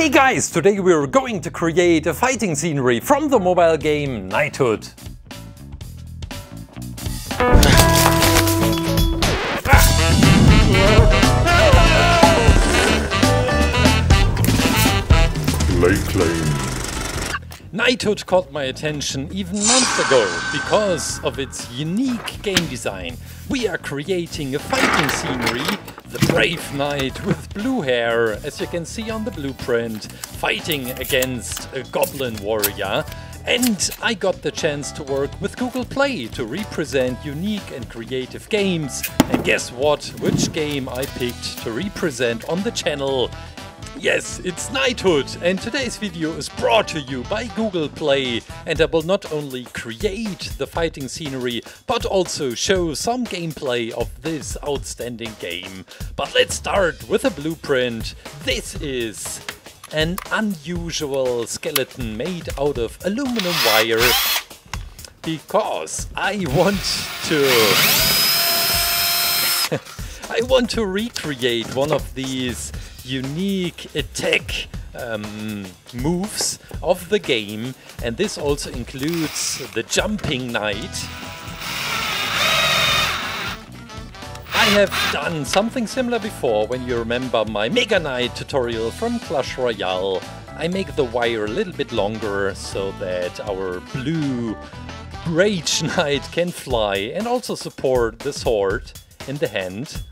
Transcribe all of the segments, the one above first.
Hey guys, today we're going to create a fighting scenery from the mobile game Knighthood. ClayClaim. Knighthood caught my attention even months ago because of its unique game design. We are creating a fighting scenery, the brave knight with blue hair, as you can see on the blueprint, fighting against a Goblin Warrior. And I got the chance to work with Google Play to represent unique and creative games. And guess what? Which game I picked to represent on the channel? Yes, it's Knighthood, and today's video is brought to you by Google Play, and I will not only create the fighting scenery, but also show some gameplay of this outstanding game. But let's start with a blueprint. This is an unusual skeleton made out of aluminum wire, because I want to recreate one of these unique attack moves of the game, and this also includes the jumping knight. I have done something similar before. When you remember my Mega Knight tutorial from Clash Royale, I make the wire a little bit longer so that our blue Rage Knight can fly and also support the sword in the hand.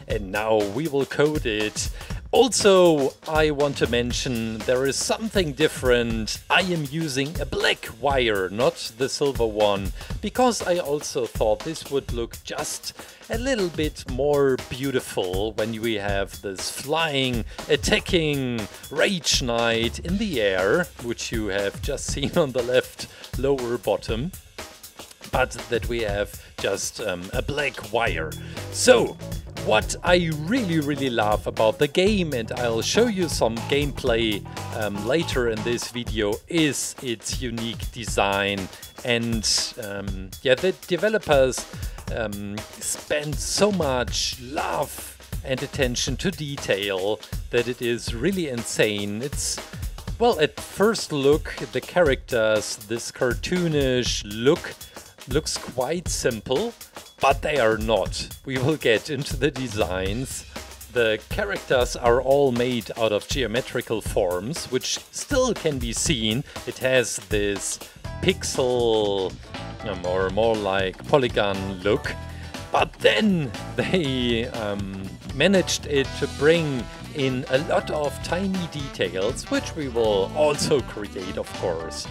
And now we will code it. Also, I want to mention there is something different. I am using a black wire, not the silver one, because I also thought this would look just a little bit more beautiful when we have this flying, attacking Rage Knight in the air, which you have just seen on the left lower bottom, but that we have just a black wire. So, what I really love about the game, and I'll show you some gameplay later in this video, is its unique design. And yeah, the developers spend so much love and attention to detail that it is really insane. It's, well, at first look, the characters, this cartoonish look, looks quite simple, but they are not. We will get into the designs. The characters are all made out of geometrical forms, which still can be seen. It has this pixel, or more like polygon look, but then they managed it to bring in a lot of tiny details, which we will also create, of course.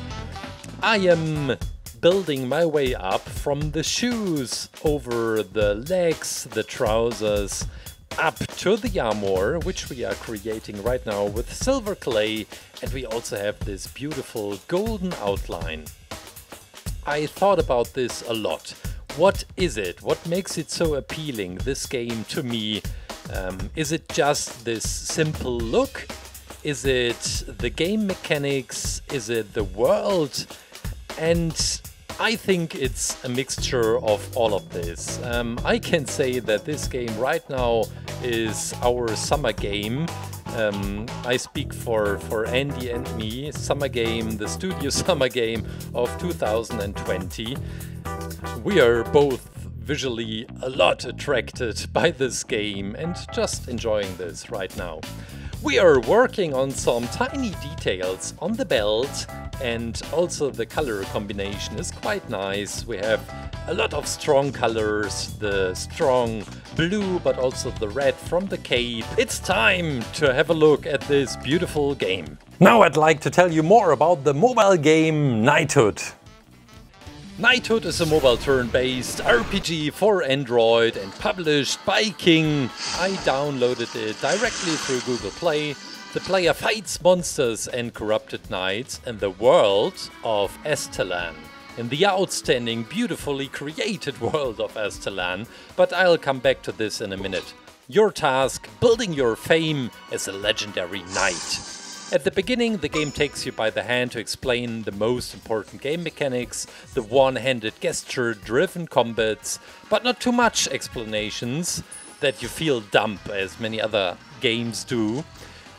I am building my way up from the shoes, over the legs, the trousers, up to the armor, which we are creating right now with silver clay, and we also have this beautiful golden outline. I thought about this a lot. What is it? What makes it so appealing, this game, to me? Is it just this simple look? Is it the game mechanics? Is it the world? And I think it's a mixture of all of this. I can say that this game right now is our summer game. I speak for Andy and me. Summer game, the studio summer game of 2020. We are both visually a lot attracted by this game and just enjoying this right now. We are working on some tiny details on the belt, and also the color combination is quite nice. We have a lot of strong colors, the strong blue, but also the red from the cape. It's time to have a look at this beautiful game. Now I'd like to tell you more about the mobile game Knighthood. Knighthood is a mobile turn-based RPG for Android and published by King. I downloaded it directly through Google Play. The player fights monsters and corrupted knights in the world of Estelan, in the outstanding, beautifully created world of Estelan, but I'll come back to this in a minute. Your task: building your fame as a legendary knight. At the beginning, the game takes you by the hand to explain the most important game mechanics, the one-handed gesture-driven combats, but not too much explanations that you feel dumb as many other games do.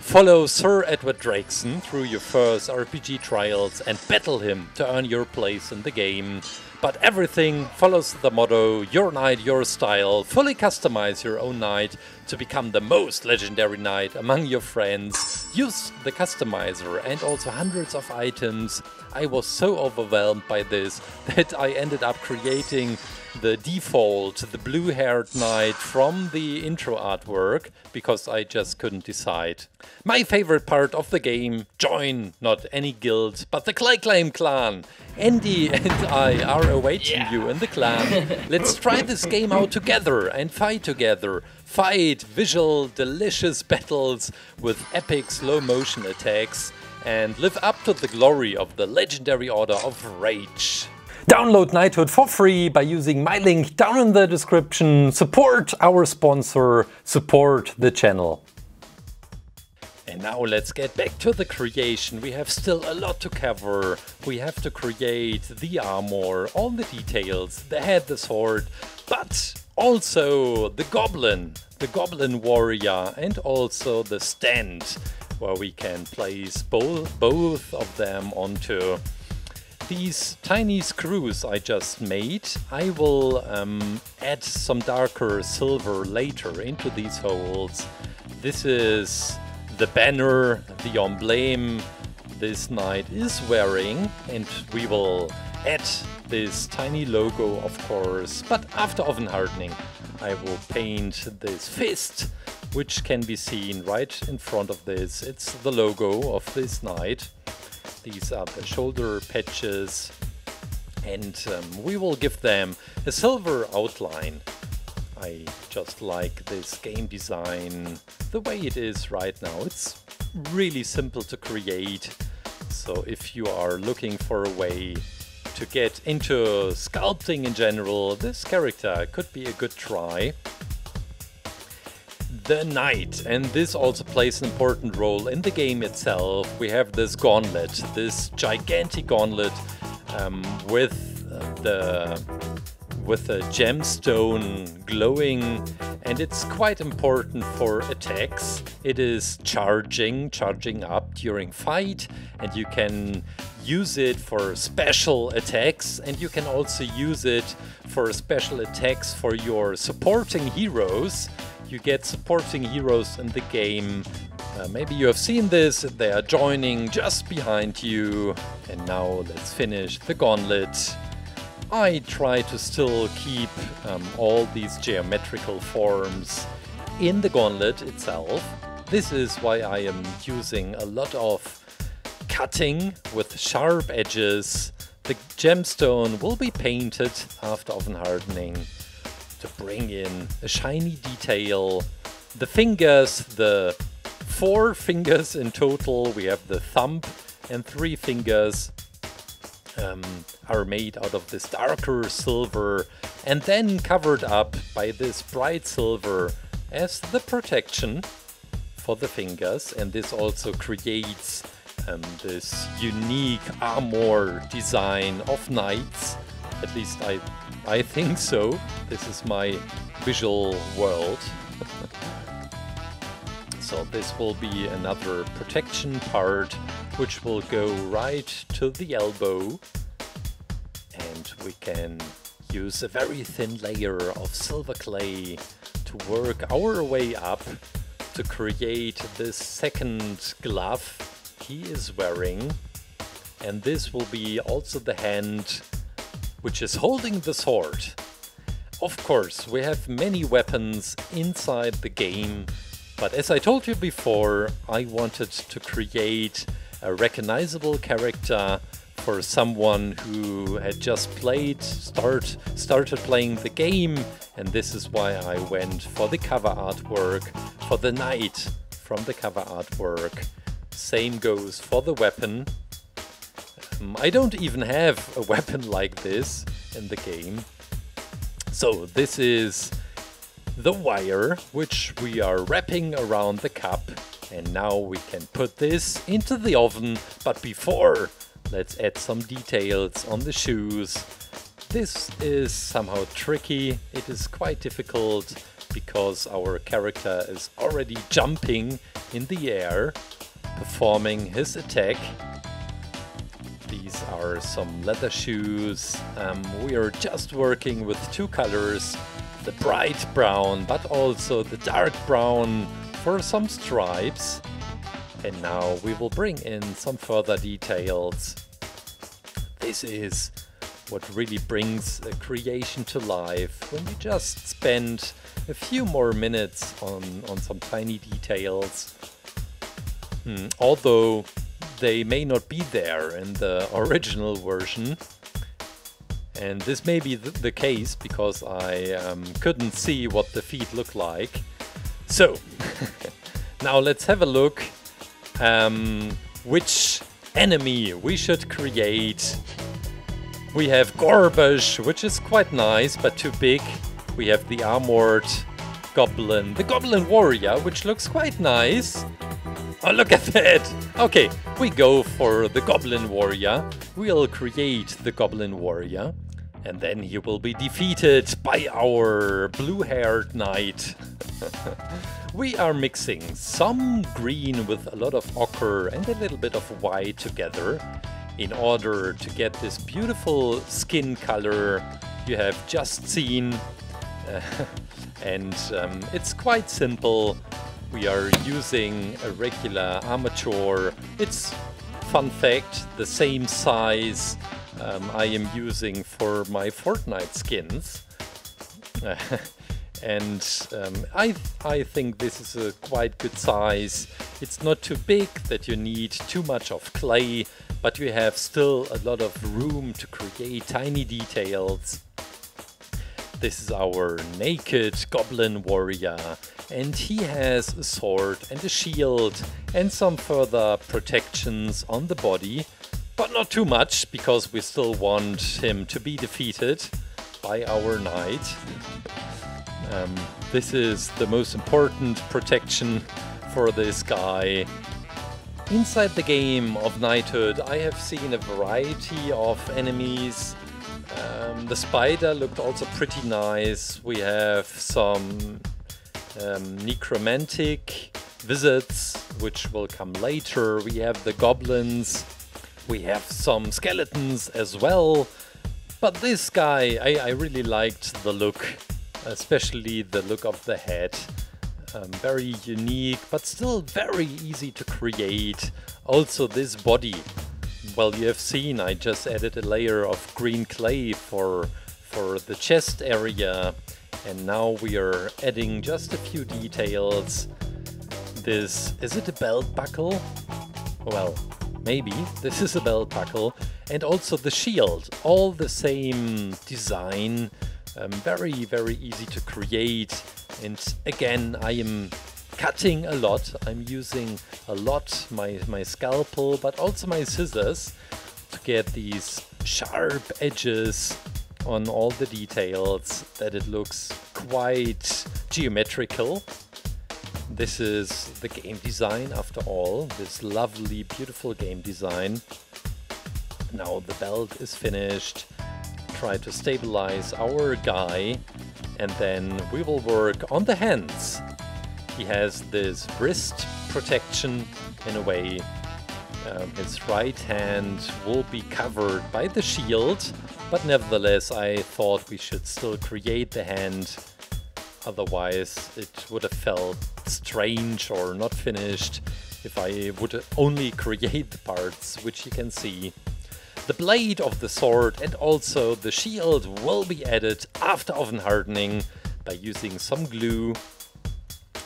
Follow Sir Edward Drakeson through your first RPG trials and battle him to earn your place in the game. But everything follows the motto, your knight, your style. Fully customize your own knight to become the most legendary knight among your friends. Use the customizer and also hundreds of items. I was so overwhelmed by this that I ended up creating the default, the blue-haired knight from the intro artwork, because I just couldn't decide. My favorite part of the game, join not any guild, but the ClayClaim clan. Andy and I are awaiting you in the clan. Let's try this game out together and fight together. Fight visual, delicious battles with epic slow-motion attacks and live up to the glory of the legendary Order of Rage. Download Knighthood for free by using my link down in the description. Support our sponsor, support the channel. And now let's get back to the creation. We have still a lot to cover. We have to create the armor, all the details, the head, the sword, but also the Goblin Warrior, and also the stand, where we can place both of them onto these tiny screws I just made. I will add some darker silver later into these holes. This is the banner, the emblem this knight is wearing, and we will add this tiny logo, of course. But after oven hardening, I will paint this fist, which can be seen right in front of this. It's the logo of this knight. These are the shoulder patches, and we will give them a silver outline. I just like this game design the way it is right now. It's really simple to create, so if you are looking for a way to get into sculpting in general, this character could be a good try. The knight, and this also plays an important role in the game itself. We have this gauntlet, this gigantic gauntlet with a gemstone glowing, and it's quite important for attacks. It is charging up during fight, and you can use it for special attacks, and you can also use it for special attacks for your supporting heroes. You get supporting heroes in the game. Maybe you have seen this, they are joining just behind you. And now let's finish the gauntlet. I try to still keep all these geometrical forms in the gauntlet itself. This is why I am using a lot of cutting with sharp edges. The gemstone will be painted after oven hardening to bring in a shiny detail. The fingers, the 4 fingers in total, we have the thumb and 3 fingers are made out of this darker silver and then covered up by this bright silver as the protection for the fingers, and this also creates this unique armor design of knights. At least I think so. This is my visual world. So this will be another protection part, which will go right to the elbow. And we can use a very thin layer of silver clay to work our way up to create this second glove he is wearing. And this will be also the hand which is holding the sword. Of course, we have many weapons inside the game, but as I told you before, I wanted to create a recognizable character for someone who had just started playing the game, and this is why I went for the cover artwork, for the knight from the cover artwork. Same goes for the weapon. I don't even have a weapon like this in the game. So this is the wire which we are wrapping around the cup, and now we can put this into the oven. But before, let's add some details on the shoes. This is somehow tricky. It is quite difficult because our character is already jumping in the air, performing his attack. These are some leather shoes. We are just working with two colors, the bright brown but also the dark brown for some stripes. And now we will bring in some further details. This is what really brings a creation to life, when you just spend a few more minutes on some tiny details. Although they may not be there in the original version. And this may be the case because I couldn't see what the feet look like. So, now let's have a look which enemy we should create. We have Garbage, which is quite nice, but too big. We have the armored goblin, the Goblin Warrior, which looks quite nice. Oh, look at that! Okay, we go for the Goblin Warrior. We'll create the Goblin Warrior, and then he will be defeated by our blue-haired knight. We are mixing some green with a lot of ochre and a little bit of white together in order to get this beautiful skin color you have just seen. And it's quite simple. We are using a regular armature. It's, fun fact, the same size I am using for my Fortnite skins. And I think this is a quite good size. It's not too big that you need too much of clay, but you have still a lot of room to create tiny details. This is our naked Goblin Warrior, and he has a sword and a shield and some further protections on the body, but not too much, because we still want him to be defeated by our knight. This is the most important protection for this guy. Inside the game of Knighthood, I have seen a variety of enemies. The spider looked also pretty nice. We have some necromantic wizards, which will come later. We have the goblins. We have some skeletons as well. But this guy, I really liked the look, especially the look of the head. Very unique, but still very easy to create. Also this body. Well, you have seen I just added a layer of green clay for the chest area, and now we are adding just a few details. This, is it a belt buckle? Well, maybe this is a belt buckle, and also the shield, all the same design, very easy to create. And again, I am cutting a lot. I'm using a lot my scalpel, but also my scissors to get these sharp edges on all the details, that it looks quite geometrical. This is the game design after all, this lovely, beautiful game design. Now the belt is finished. Try to stabilize our guy, and then we will work on the hands. He has this wrist protection in a way. His right hand will be covered by the shield, but nevertheless I thought we should still create the hand. Otherwise it would have felt strange or not finished if I would only create the parts, which you can see. The blade of the sword and also the shield will be added after oven hardening by using some glue.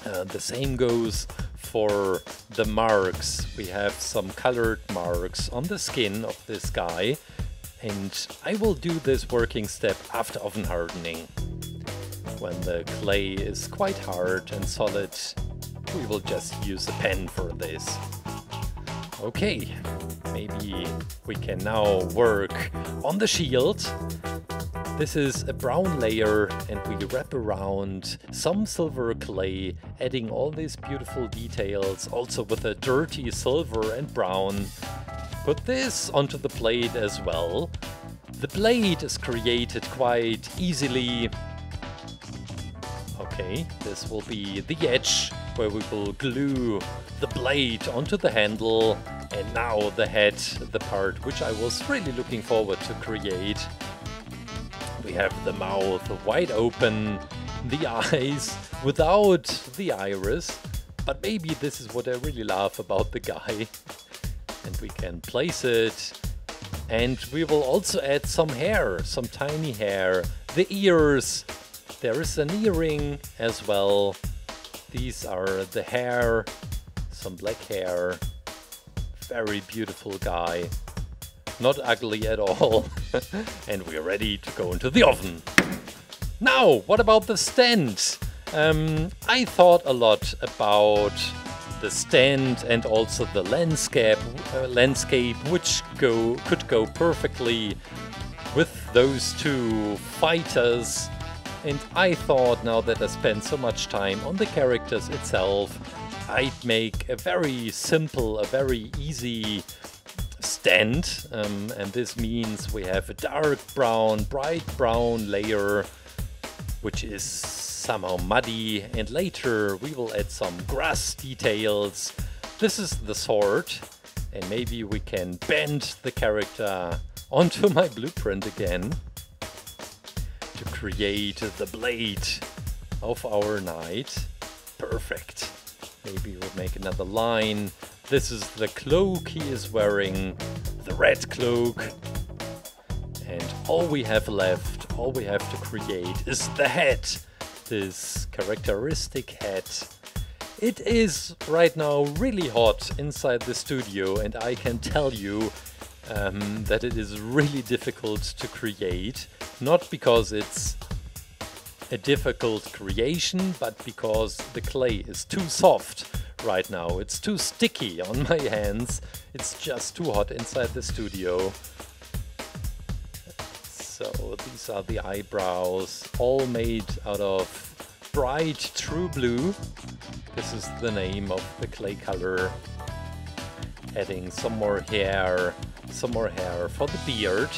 The same goes for the marks. We have some colored marks on the skin of this guy, and I will do this working step after oven hardening. When the clay is quite hard and solid, we will just use a pen for this. Okay, maybe we can now work on the shield. This is a brown layer, and we wrap around some silver clay, adding all these beautiful details, also with a dirty silver and brown. Put this onto the blade as well. The blade is created quite easily. Okay, this will be the edge where we will glue the blade onto the handle, and now the head, the part which I was really looking forward to create. We have the mouth wide open, the eyes without the iris, but maybe this is what I really love about the guy. And we can place it, and we will also add some hair, some tiny hair, the ears. There is an earring as well. These are the hair, some black hair. Very beautiful guy. Not ugly at all. And we're ready to go into the oven. Now, what about the stand? I thought a lot about the stand and also the landscape which could go perfectly with those two fighters. And I thought, now that I spent so much time on the characters itself, I'd make a very simple, a very easy stand. And this means we have a dark brown, bright brown layer, which is somehow muddy. And later we will add some grass details. This is the sword. And maybe we can bend the character onto my blueprint again to create the blade of our knight. Perfect. Maybe we'll make another line. This is the cloak he is wearing, the red cloak. And all we have left, all we have to create is the head, this characteristic head. It is right now really hot inside the studio, and I can tell you that it is really difficult to create. Not because it's a difficult creation, but because the clay is too soft right now. It's too sticky on my hands. It's just too hot inside the studio. So these are the eyebrows, all made out of bright true blue. This is the name of the clay color. Adding some more hair for the beard.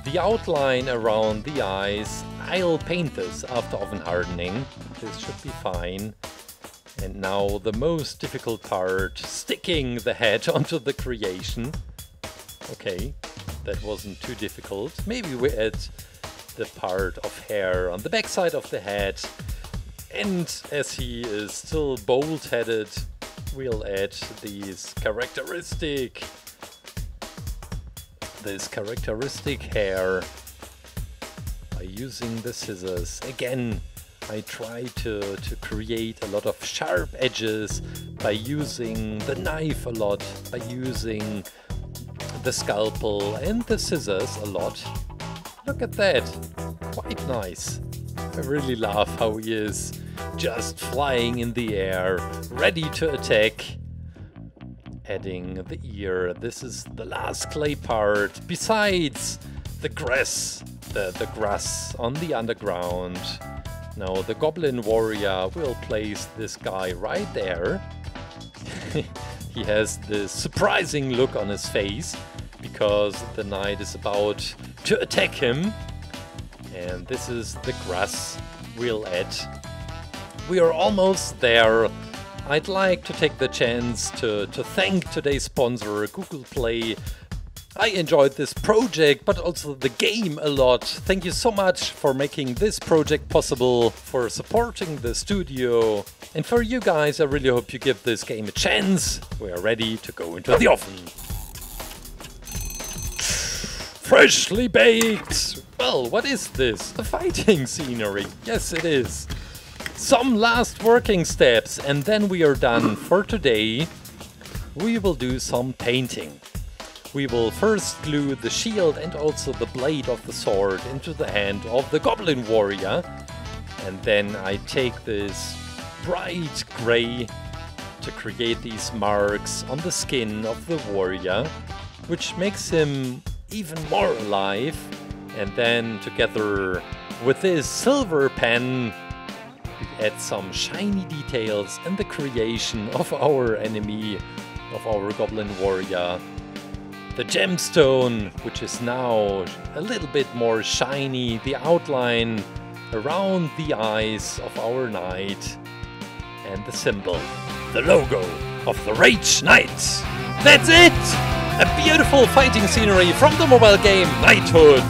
The outline around the eyes, I'll paint this after oven hardening. This should be fine. And now the most difficult part, sticking the head onto the creation. Okay, that wasn't too difficult. Maybe we add the part of hair on the backside of the head. And as he is still bald-headed, we'll add this characteristic hair by using the scissors. Again, I try to create a lot of sharp edges by using the knife a lot, by using the scalpel and the scissors a lot. Look at that, quite nice. I really love how he is just flying in the air, ready to attack. Adding the ear. This is the last clay part, besides the grass, the grass on the underground. Now the Goblin Warrior will place this guy right there. He has this surprising look on his face because the knight is about to attack him. And this is the grass we'll add. We are almost there. I'd like to take the chance to thank today's sponsor, Google Play. I enjoyed this project, but also the game a lot. Thank you so much for making this project possible, for supporting the studio. And for you guys, I really hope you give this game a chance. We are ready to go into the oven. Freshly baked! Well, what is this? A fighting scenery. Yes, it is. Some last working steps, and then we are done for today. We will do some painting. We will first glue the shield and also the blade of the sword into the hand of the Goblin Warrior. And then I take this bright gray to create these marks on the skin of the warrior, which makes him even more alive. And then together with this silver pen, we add some shiny details in the creation of our enemy, of our Goblin Warrior. The gemstone, which is now a little bit more shiny, the outline around the eyes of our knight, and the symbol, the logo of the Rage Knight. That's it! A beautiful fighting scenery from the mobile game Knighthood.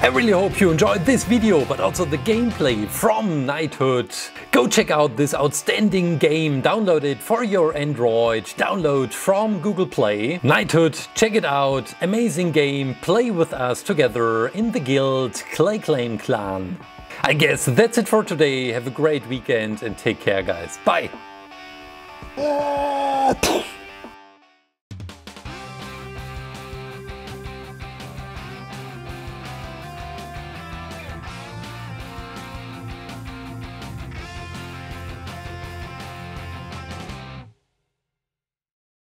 I really hope you enjoyed this video, but also the gameplay from Knighthood. Go check out this outstanding game, download it for your Android, download from Google Play. Knighthood, check it out, amazing game, play with us together in the guild ClayClaim clan. I guess that's it for today, have a great weekend and take care guys, bye!